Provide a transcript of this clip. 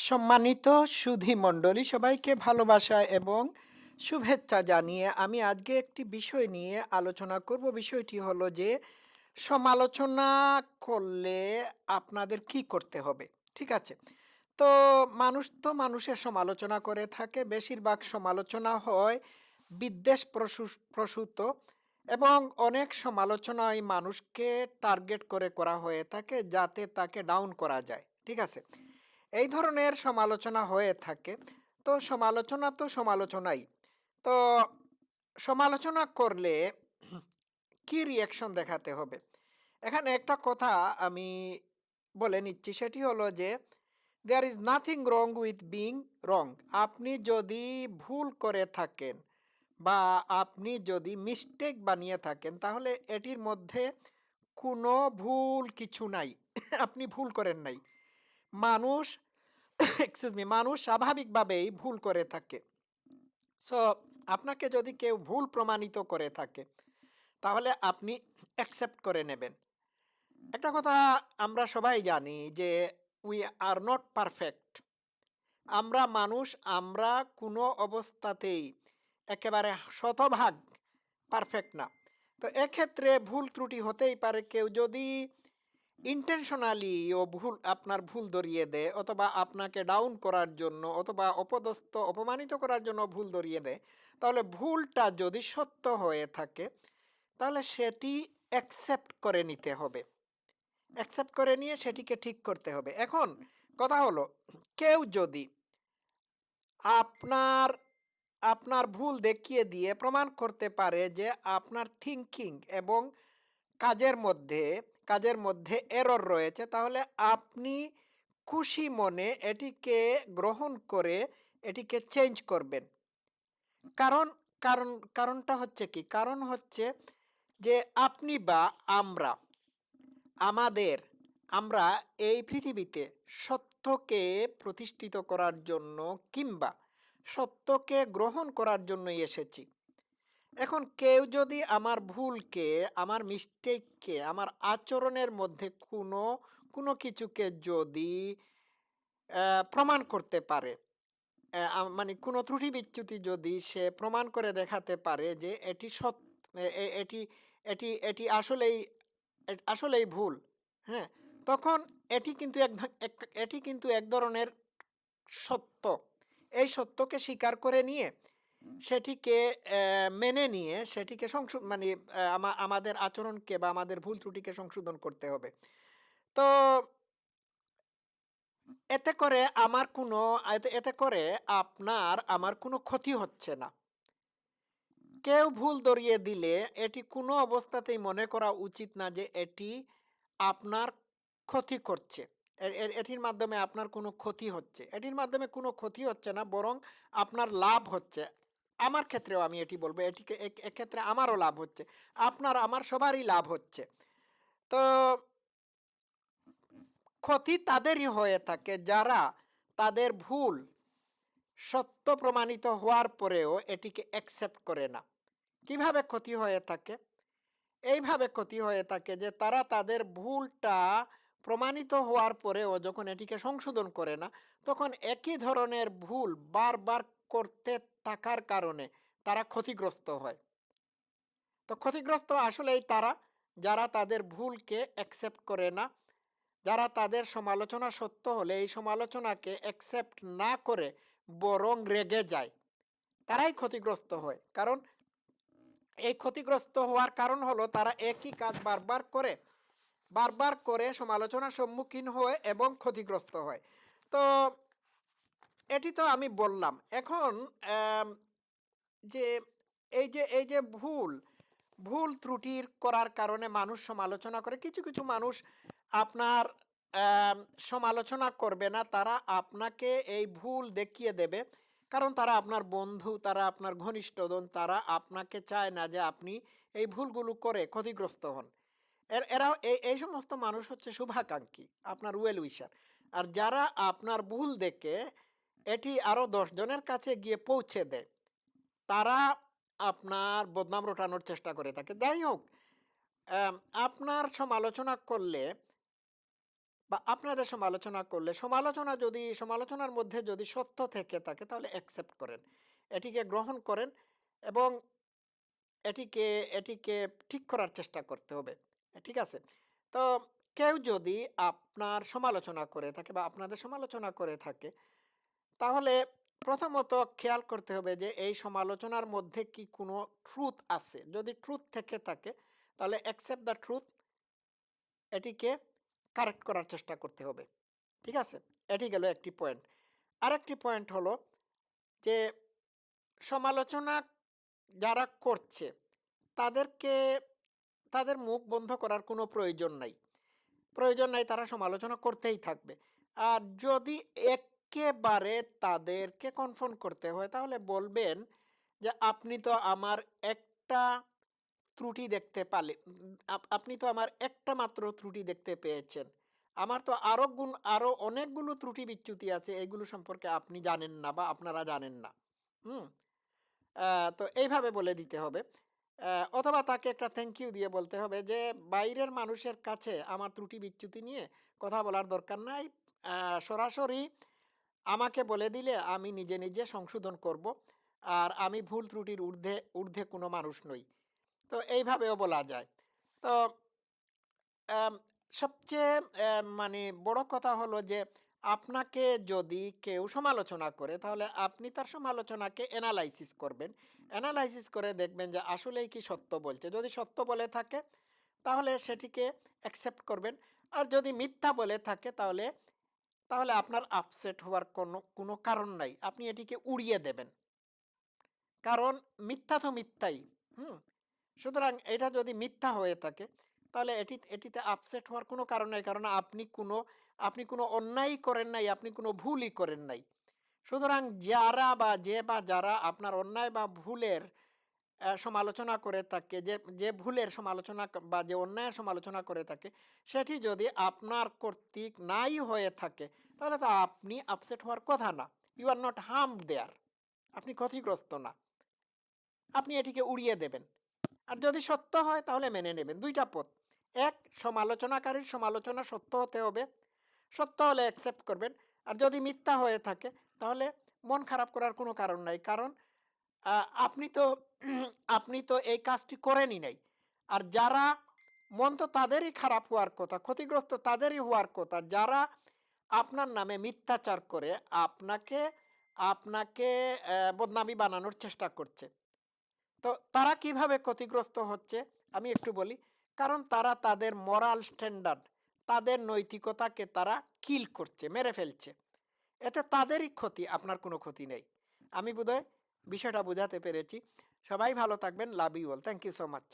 সম্মানিত সুধী মণ্ডলী সবাইকে ভালোবাসা এবং শুভেচ্ছা জানিয়ে আমি আজকে একটি বিষয় নিয়ে আলোচনা করব। বিষয়টি হলো যে সমালোচনা করলে আপনাদের কি করতে হবে। ঠিক আছে? তো মানুষ তো মানুষের সমালোচনা করে থাকে। বেশিরভাগ সমালোচনা হয় বিদ্বেষ প্রসূত এবং অনেক সমালোচনা এই মানুষকে টার্গেট করে করা হয়ে থাকে যাতে তাকে ডাউন করা যায়। ঠিক আছে? এই ধরনের সমালোচনা হয়ে থাকে। তো সমালোচনা তো সমালোচনাই। তো সমালোচনা করলে কি রিঅ্যাকশন দেখাতে হবে? এখানে একটা কথা আমি বলে নিচ্ছি, সেটি হলো যে there is nothing wrong with being wrong. আপনি যদি ভুল করে থাকেন বা আপনি যদি মিস্টেক বানিয়ে থাকেন তাহলে এটির মধ্যে কোনো ভুল কিছু নাই। আপনি ভুল করেন নাই। মানুষ এক্সকিউজ মি মানুষ স্বাভাবিকভাবেই ভুল করে থাকে। সো আপনাকে যদি কেউ ভুল প্রমাণিত করে থাকে তাহলে আপনি অ্যাকসেপ্ট করে নেবেন। একটা কথা আমরা সবাই জানি যে উই আর নট পারফেক্ট। আমরা মানুষ, আমরা কোনো অবস্থাতেই একেবারে শতভাগ পারফেক্ট না। তো এক্ষেত্রে ভুল ত্রুটি হতেই পারে। কেউ যদি ইন্টেনশনালি ও আপনার ভুল ধরিয়ে দেয় অথবা আপনাকে ডাউন করার জন্য অথবা অপদস্থ অপমানিত করার জন্য ভুল ধরিয়ে দেয়, তাহলে ভুলটা যদি সত্য হয়ে থাকে তাহলে সেটি অ্যাকসেপ্ট করে নিতে হবে। অ্যাকসেপ্ট করে নিয়ে সেটিকে ঠিক করতে হবে। এখন কথা হলো, কেউ যদি আপনার আপনার ভুল দেখিয়ে দিয়ে প্রমাণ করতে পারে যে আপনার থিংকিং এবং কাজের মধ্যে এরর রয়েছে, তাহলে আপনি খুশি মনে এটিকে গ্রহণ করে এটিকে চেঞ্জ করবেন। কারণ কারণ কারণটা হচ্ছে কি? কারণ হচ্ছে যে আপনি বা আমরা আমাদের আমরা এই পৃথিবীতে সত্যকে প্রতিষ্ঠিত করার জন্য কিংবা সত্যকে গ্রহণ করার জন্যই এসেছি। এখন কেউ যদি আমার ভুলকে, আমার মিস্টেককে, আমার আচরণের মধ্যে কোনো কিছুকে যদি প্রমাণ করতে পারে, মানে কোনো ত্রুটি বিচ্যুতি যদি সে প্রমাণ করে দেখাতে পারে যে এটি এটি এটি এটি আসলেই ভুল, হ্যাঁ, তখন এটি কিন্তু এক ধরনের সত্য। এই সত্যকে স্বীকার করে নিয়ে সেটিকে মেনে নিয়ে সেটিকে মানে আমাদের আচরণকে বা আমাদের ভুল ত্রুটিকে সংশোধন করতে হবে। তো এতে করে এতে করে আমার কোনো ক্ষতি হচ্ছে না। কেউ ভুল ধরিয়ে দিলে এটি কোনো অবস্থাতেই মনে করা উচিত না যে এটি আপনার ক্ষতি করছে। এটির মাধ্যমে আপনার কোনো ক্ষতি হচ্ছে। এটির মাধ্যমে কোনো ক্ষতি হচ্ছে না, বরং আপনার লাভ হচ্ছে। আমার ক্ষেত্রেও আমি এটি বলব, এক্ষেত্রে আমারও লাভ হচ্ছে। আমার সবারই লাভ হচ্ছে। তো ক্ষতি তাদেরই হয়ে থাকে যারা তাদের ভুল সত্য প্রমাণিত হওয়ার পরেও এটিকে অ্যাকসেপ্ট করে না। কিভাবে ক্ষতি হয়ে থাকে? এইভাবে ক্ষতি হয়ে থাকে যে তারা তাদের ভুলটা প্রমাণিত হওয়ার পরেও যখন এটিকে সংশোধন করে না, তখন একই ধরনের ভুল বারবার করতে থাকার কারণে তারা ক্ষতিগ্রস্ত হয়। তো ক্ষতিগ্রস্ত আসলেই তারা, যারা তাদের ভুলকে অ্যাকসেপ্ট করে না, যারা তাদের সমালোচনা সত্য হলে এই সমালোচনাকে অ্যাকসেপ্ট না করে বরং রেগে যায়, তারাই ক্ষতিগ্রস্ত হয়। কারণ এই ক্ষতিগ্রস্ত হওয়ার কারণ হলো তারা একই কাজ বারবার করে সমালোচনার সম্মুখীন হয় এবং ক্ষতিগ্রস্ত হয়। তো এটি তো আমি বললাম। এখন আম, যে এই যে ভুল ত্রুটির করার কারণে মানুষ সমালোচনা করে। কিছু কিছু মানুষ আপনার আম, সমালোচনা করবে না, তারা আপনাকে এই ভুল দেখিয়ে দেবে। কারণ তারা আপনার বন্ধু, তারা আপনার ঘনিষ্ঠজন, তারা আপনাকে চায় না যে আপনি এই ভুলগুলো করে ক্ষতিগ্রস্ত হন। এরা এই সমস্ত মানুষ হচ্ছে শুভাকাঙ্ক্ষী, আপনার ওয়েল উইশার। আর যারা আপনার ভুল দেখে এটি আরো 10 জনের কাছে গিয়ে পৌঁছে দেয়, তারা আপনার বদনাম রটানোর চেষ্টা করে থাকে। যাই হোক, আম, আপনার সমালোচনা করলে বা আপনাদের সমালোচনা করলে সমালোচনার মধ্যে যদি সত্য থেকে থাকে তাহলে অ্যাকসেপ্ট করেন। এটিকে গ্রহণ করেন এবং এটিকে এটিকে ঠিক করার চেষ্টা করতে হবে। ঠিক আছে? তো কেউ যদি আপনার সমালোচনা করে থাকে বা আপনাদের সমালোচনা করে থাকে, তাহলে প্রথমত খেয়াল করতে হবে যে এই সমালোচনার মধ্যে কি কোনো ট্রুথ আছে? যদি ট্রুথ থেকে থাকে তাহলে অ্যাকসেপ্ট দ্য ট্রুথ, এটিকে কারেক্ট করার চেষ্টা করতে হবে। ঠিক আছে? এটি গেল একটি পয়েন্ট। আরেকটি পয়েন্ট হলো যে সমালোচনা যারা করছে তাদেরকে তাদের মুখ বন্ধ করার কোনো প্রয়োজন নাই। প্রয়োজন নাই, তারা সমালোচনা করতেই থাকবে। আর যদি এক্কেবারে তাদেরকে কনফ্রন্ট করতে হয় তাহলে বলবেন যে, "আপনি তো আমার একটা ত্রুটি দেখতে পালে আপনি তো আমার একটা মাত্র ত্রুটি দেখতে পেয়েছেন। আমার তো আরো অনেকগুলো ত্রুটি বিচ্যুতি আছে, এগুলো সম্পর্কে আপনি জানেন না বা আপনারা জানেন না।" হুম? আ তো এইভাবে বলে দিতে হবে। অথবা তাকে একটা থ্যাংক ইউ দিয়ে বলতে হবে যে, "বাইরের মানুষের কাছে আমার ত্রুটি বিচ্যুতি নিয়ে কথা বলার দরকার নাই। আ সরাসরি আমাকে বলে দিলে আমি নিজে, নিজে সংশোধন করব। আর আমি ভুল ত্রুটির ঊর্ধ্বে ঊর্ধ্বে কোনো মানুষ নই।" তো এইভাবেও বলা যায়। তো আম সবচেয়ে মানে বড় কথা হলো যে আপনাকে যদি কেউ সমালোচনা করে তাহলে আপনি তার সমালোচনাকে এনালাইসিস করবেন। এনালাইসিস করে দেখবেন যে আসলেই কি সত্য বলছে। যদি সত্য বলে থাকে তাহলে সেটিকে অ্যাকসেপ্ট করবেন। আর যদি মিথ্যা বলে থাকে তাহলে তাহলে আপনার আপসেট হওয়ার কোনো কারণ নাই। আপনি এটিকে উড়িয়ে দেবেন। কারণ মিথ্যা তো মিথ্যাই। হুম? সুতরাং এটা যদি মিথ্যা হয়ে থাকে তাহলে এটিতে আপসেট হওয়ার কোনো কারণ নাই। কারণ আপনি কোনো অন্যায়ই করেন নাই, আপনি কোনো ভুলই করেন নাই। সুতরাং যারা আপনার অন্যায় বা ভুলের সমালোচনা করে থাকে, যে ভুলের সমালোচনা বা যে অন্যায়ের সমালোচনা করে থাকে, সেটি যদি আপনার কর্তৃক নাই হয়ে থাকে তাহলে তো আপনি আপসেট হওয়ার কথা না। ইউ আর নট হার্মড দেয়ার। আপনি ক্ষতিগ্রস্ত না। আপনি এটিকে উড়িয়ে দেবেন। আর যদি সত্য হয় তাহলে মেনে নেবেন। ২ টা পথ। এক, সমালোচনাকারীর সমালোচনা সত্য হতে হবে। সত্য হলে অ্যাকসেপ্ট করবেন। আর যদি মিথ্যা হয়ে থাকে তাহলে মন খারাপ করার কোনো কারণ নাই। কারণ আ আপনি তো আপনি তো এই কাজটি করেনই নাই। আর যারা মন তো তাদেরই খারাপ হওয়ার কথা, ক্ষতিগ্রস্ত তাদেরই হওয়ার কথা। যারা আপনার নামে মিথ্যাচার করে আপনাকে আপনাকে বদনামি বানানোর চেষ্টা করছে। তো তারা কিভাবে ক্ষতিগ্রস্ত হচ্ছে আমি একটু বলি। কারণ তারা তাদের মোরাল স্ট্যান্ডার্ড, তাদের নৈতিকতাকে তারা কিল করছে, মেরে ফেলছে। এতে তাদেরই ক্ষতি, আপনার কোনো ক্ষতি নেই। আমি বোধহয় বিষয়টা বোঝাতে পেরেছি। সবাই ভালো থাকবেন। Love you all. Thank you so much.